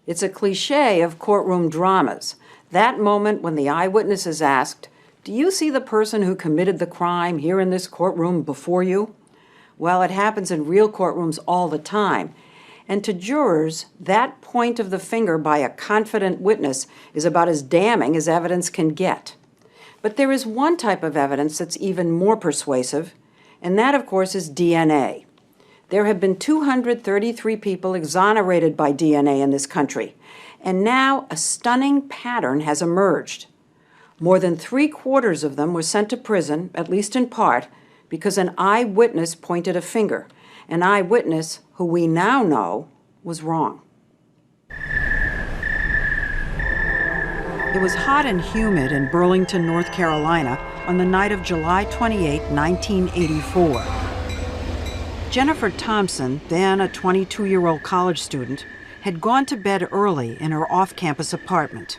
It's a cliche of courtroom dramas. That moment when the eyewitness is asked, "Do you see the person who committed the crime here in this courtroom before you?" Well, it happens in real courtrooms all the time. And to jurors, that point of the finger by a confident witness is about as damning as evidence can get. But there is one type of evidence that's even more persuasive, and that, of course, is DNA. There have been 233 people exonerated by DNA in this country, and now a stunning pattern has emerged. More than 3/4 of them were sent to prison, at least in part, because an eyewitness pointed a finger, an eyewitness who we now know was wrong. It was hot and humid in Burlington, North Carolina on the night of July 28, 1984. Jennifer Thompson, then a 22-year-old college student, had gone to bed early in her off-campus apartment.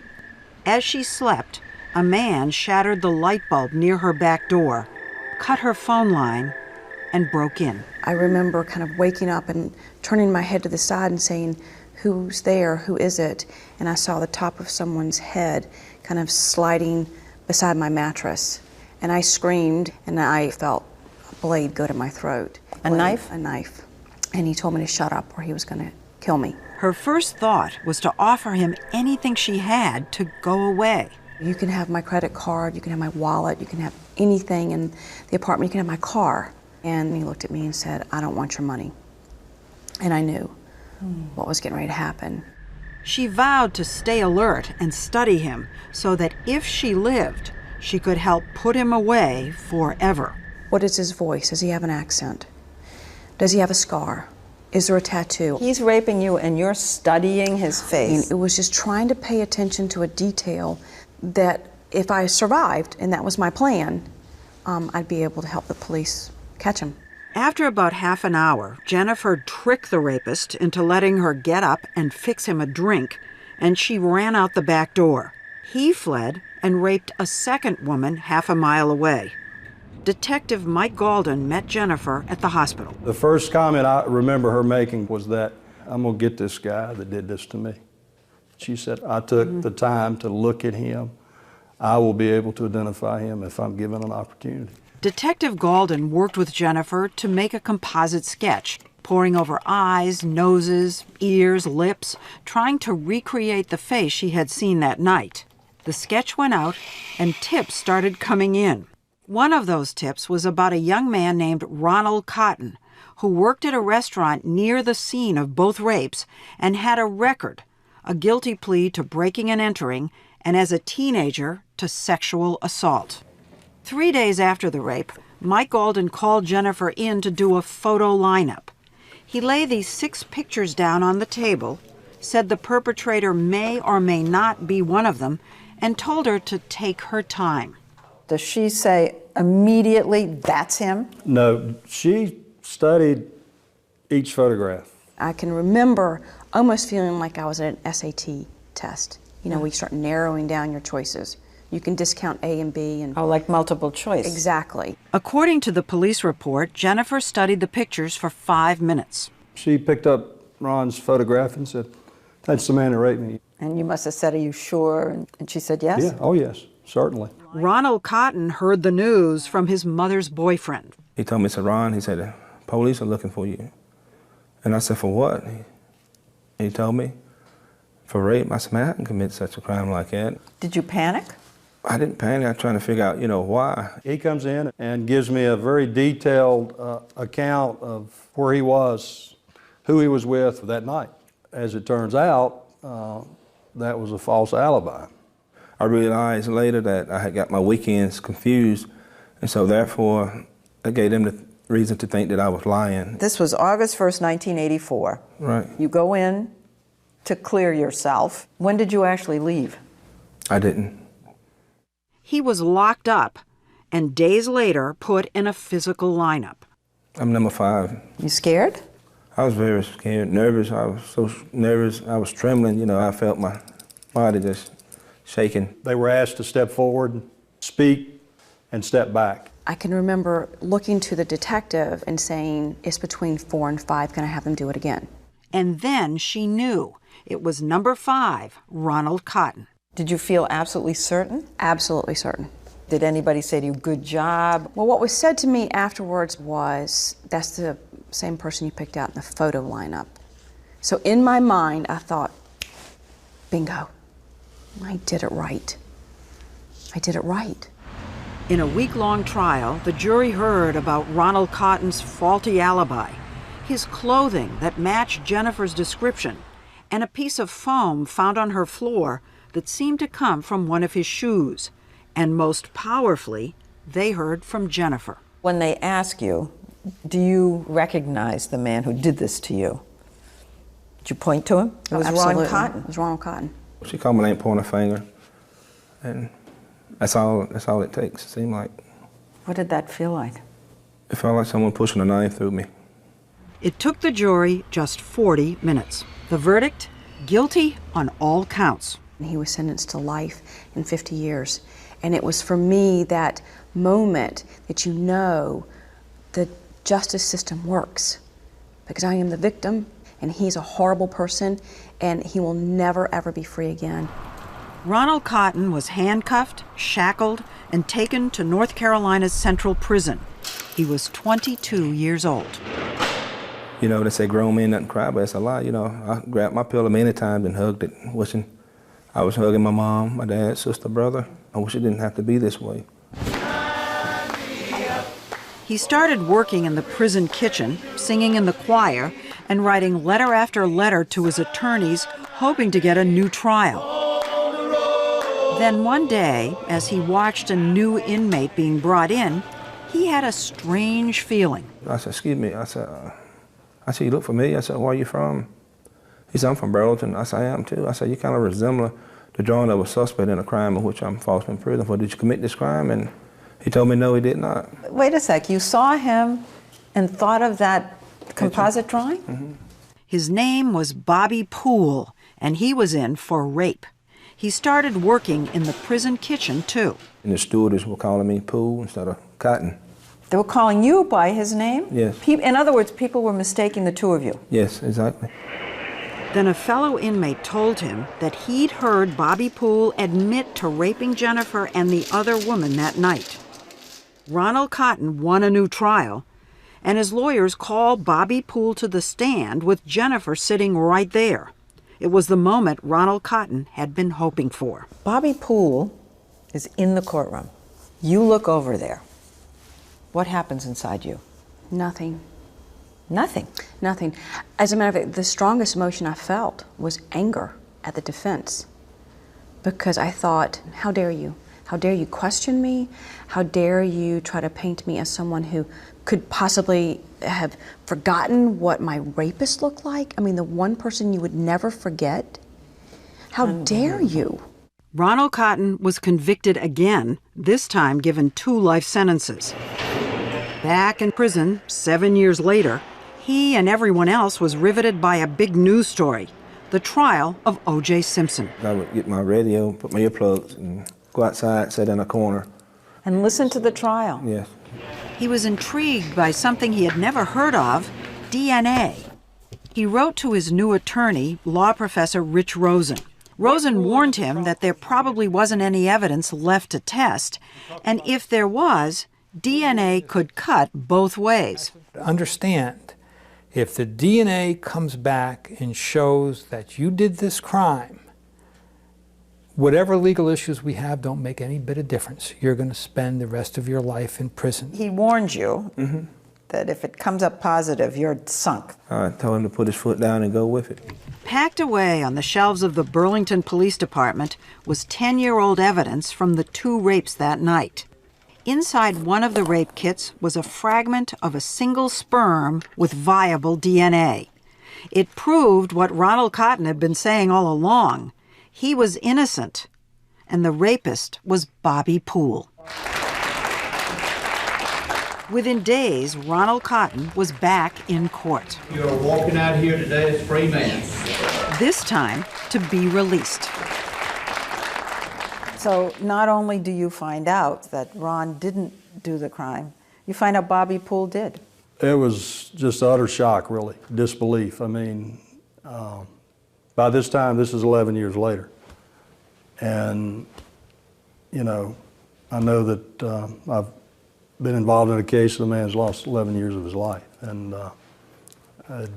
As she slept, a man shattered the light bulb near her back door, cut her phone line, and broke in. I remember kind of waking up and turning my head to the side and saying, "Who's there? Who is it?" And I saw the top of someone's head kind of sliding beside my mattress. And I screamed, and I felt a blade go to my throat. A knife? A knife. And he told me to shut up or he was going to kill me. Her first thought was to offer him anything she had to go away. "You can have my credit card, you can have my wallet, you can have anything in the apartment, you can have my car." And he looked at me and said, "I don't want your money." And I knew what was getting ready to happen. She vowed to stay alert and study him so that if she lived, she could help put him away forever. What is his voice? Does he have an accent? Does he have a scar? Is there a tattoo? He's raping you and you're studying his face. It was just trying to pay attention to a detail that if I survived, and that was my plan, I'd be able to help the police catch him. After about half an hour, Jennifer tricked the rapist into letting her get up and fix him a drink, and she ran out the back door. He fled and raped a second woman half a mile away. Detective Mike Galden met Jennifer at the hospital. The first comment I remember her making was that, "I'm gonna get this guy that did this to me." She said, "I took the time to look at him. I will be able to identify him if I'm given an opportunity." Detective Galden worked with Jennifer to make a composite sketch, poring over eyes, noses, ears, lips, trying to recreate the face she had seen that night. The sketch went out, and tips started coming in. One of those tips was about a young man named Ronald Cotton, who worked at a restaurant near the scene of both rapes and had a record, a guilty plea to breaking and entering, and as a teenager to sexual assault. 3 days after the rape, Mike Galden called Jennifer in to do a photo lineup. He laid these 6 pictures down on the table, said the perpetrator may or may not be one of them, and told her to take her time. Does she say immediately, "That's him"? No, she studied each photograph. I can remember almost feeling like I was at an SAT test. You know, we start narrowing down your choices. You can discount A and B. And Oh, like multiple choice. Exactly. According to the police report, Jennifer studied the pictures for 5 minutes. She picked up Ron's photograph and said, "That's the man that raped me." And you must have said, "Are you sure?" And she said yes? Yeah, oh yes, certainly. Ronald Cotton heard the news from his mother's boyfriend. He told me, "Sir Ron," he said, "the police are looking for you." And I said, "For what?" He told me, "For rape." I said, "Man, I didn't commit such a crime like that." Did you panic? I didn't panic. I was trying to figure out, why. He comes in and gives me a very detailed account of where he was, who he was with that night. As it turns out, that was a false alibi. I realized later that I had got my weekends confused, and so therefore I gave them the reason to think that I was lying. This was August 1st, 1984. Right. You go in to clear yourself. When did you actually leave? I didn't. He was locked up and days later put in a physical lineup. I'm number 5. You scared? I was very scared, nervous. I was so nervous. I was trembling. I felt my body just shaking. They were asked to step forward, speak, and step back. I can remember looking to the detective and saying, "It's between 4 and 5. Can I have them do it again?" And then she knew it was number 5, Ronald Cotton. Did you feel absolutely certain? Absolutely certain. Did anybody say to you, good job? Well, what was said to me afterwards was, that's the same person you picked out in the photo lineup. So in my mind, I thought, bingo, I did it right. I did it right. In a week-long trial, the jury heard about Ronald Cotton's faulty alibi, his clothing that matched Jennifer's description, and a piece of foam found on her floor that seemed to come from one of his shoes. And most powerfully, they heard from Jennifer. When they ask you, do you recognize the man who did this to you? Did you point to him? It was Absolutely. Ron Cotton. It was Ronald Cotton. She called my name, pointing a finger, and that's all it takes, it seemed like. What did that feel like? It felt like someone pushing a knife through me. It took the jury just 40 minutes. The verdict? Guilty on all counts. He was sentenced to life and 50 years. And it was for me that moment that you know the justice system works. Because I am the victim, and he's a horrible person, and he will never, ever be free again. Ronald Cotton was handcuffed, shackled, and taken to North Carolina's Central Prison. He was 22 years old. You know, they say grown men doesn't cry, but it's a lie. You know, I grabbed my pillow many times and hugged it, wishing I was hugging my mom, my dad, sister, brother. I wish it didn't have to be this way. He started working in the prison kitchen, singing in the choir, and writing letter after letter to his attorneys, hoping to get a new trial. Then one day, as he watched a new inmate being brought in, he had a strange feeling. I said, excuse me. I said, you look familiar. I said, where are you from? He said, I'm from Burlington. I said, I am too. I said, you kind of resemble the drawing of a suspect in a crime of which I'm falsely in prison for. Did you commit this crime? And he told me, no, he did not. Wait a sec, you saw him and thought of that composite drawing? Mm-hmm. His name was Bobby Poole, and he was in for rape. He started working in the prison kitchen, too. And the stewardess were calling me Poole instead of Cotton. They were calling you by his name? Yes. In other words, people were mistaking the two of you. Yes, exactly. Then a fellow inmate told him that he'd heard Bobby Poole admit to raping Jennifer and the other woman that night. Ronald Cotton won a new trial, and his lawyers called Bobby Poole to the stand with Jennifer sitting right there. It was the moment Ronald Cotton had been hoping for. Bobby Poole is in the courtroom. You look over there. What happens inside you? Nothing. Nothing. Nothing. As a matter of fact, the strongest emotion I felt was anger at the defense. Because I thought, how dare you? How dare you question me? How dare you try to paint me as someone who could possibly have forgotten what my rapist looked like? I mean, the one person you would never forget? How dare you? Ronald Cotton was convicted again, this time given 2 life sentences. Back in prison 7 years later, he and everyone else was riveted by a big news story, the trial of O.J. Simpson. I would get my radio, put my earplugs, and go outside, sit in a corner. And listen to the trial. Yes. He was intrigued by something he had never heard of, DNA. He wrote to his new attorney, law professor Rich Rosen. Rosen warned him that there probably wasn't any evidence left to test, and if there was, DNA could cut both ways. Understand, if the DNA comes back and shows that you did this crime, whatever legal issues we have don't make any bit of difference. You're going to spend the rest of your life in prison. He warned you that if it comes up positive, you're sunk. I told him to put his foot down and go with it. Packed away on the shelves of the Burlington Police Department was 10-year-old evidence from the 2 rapes that night. Inside one of the rape kits was a fragment of a single sperm with viable DNA. It proved what Ronald Cotton had been saying all along. He was innocent, and the rapist was Bobby Poole. Within days, Ronald Cotton was back in court. You are walking out here today as a free man. This time to be released. So not only do you find out that Ron didn't do the crime, you find out Bobby Poole did. It was just utter shock, really, disbelief. I mean, By this time, this is 11 years later. And, you know, I know that I've been involved in a case of a man's lost 11 years of his life. And I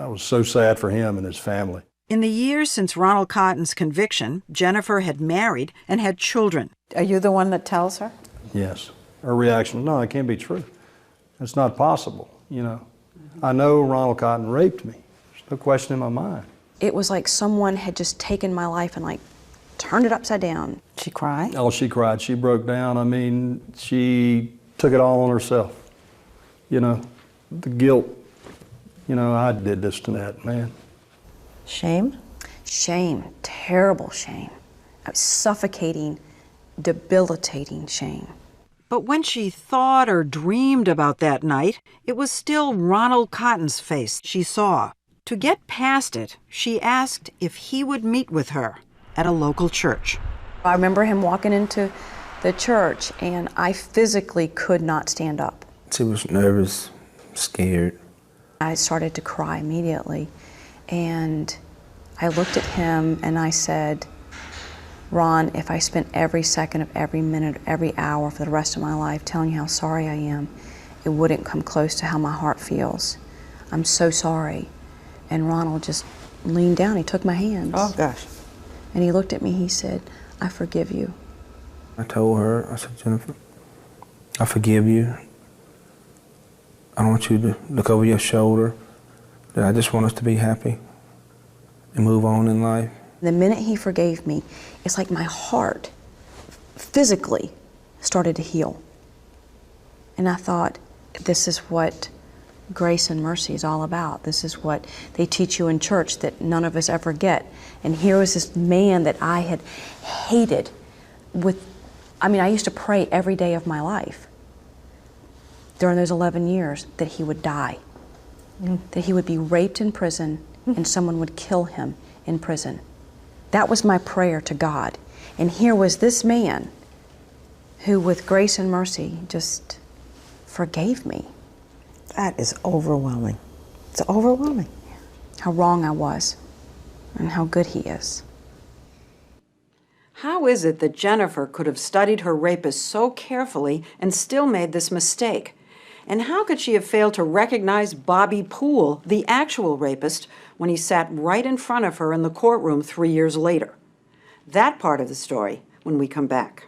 was so sad for him and his family. In the years since Ronald Cotton's conviction, Jennifer had married and had children. Are you the one that tells her? Yes. Her reaction, no, it can't be true. It's not possible, you know. I know Ronald Cotton raped me. There's no question in my mind. It was like someone had just taken my life and like turned it upside down. She cried? Oh, she cried. She broke down. I mean, she took it all on herself. You know, the guilt. You know, I did this to that man. Shame? Shame, terrible shame. Suffocating, debilitating shame. But when she thought or dreamed about that night, it was still Ronald Cotton's face she saw. To get past it, she asked if he would meet with her at a local church. I remember him walking into the church and I physically could not stand up. She was nervous, scared. I started to cry immediately and I looked at him and I said, Ron, if I spent every second of every minute, every hour for the rest of my life telling you how sorry I am, it wouldn't come close to how my heart feels. I'm so sorry. And Ronald just leaned down, he took my hands. Oh, gosh. And he looked at me, he said, I forgive you. I told her, I said, Jennifer, I forgive you. I don't want you to look over your shoulder. That I just want us to be happy and move on in life. The minute he forgave me, it's like my heart physically started to heal. And I thought, this is what grace and mercy is all about. This is what they teach you in church that none of us ever get. And here was this man that I had hated with, I mean, I used to pray every day of my life during those 11 years that he would die, that he would be raped in prison and someone would kill him in prison. That was my prayer to God. And here was this man who, with grace and mercy, just forgave me. That is overwhelming. It's overwhelming. How wrong I was and how good he is. How is it that Jennifer could have studied her rapist so carefully and still made this mistake? And how could she have failed to recognize Bobby Poole, the actual rapist, when he sat right in front of her in the courtroom 3 years later? That part of the story when we come back.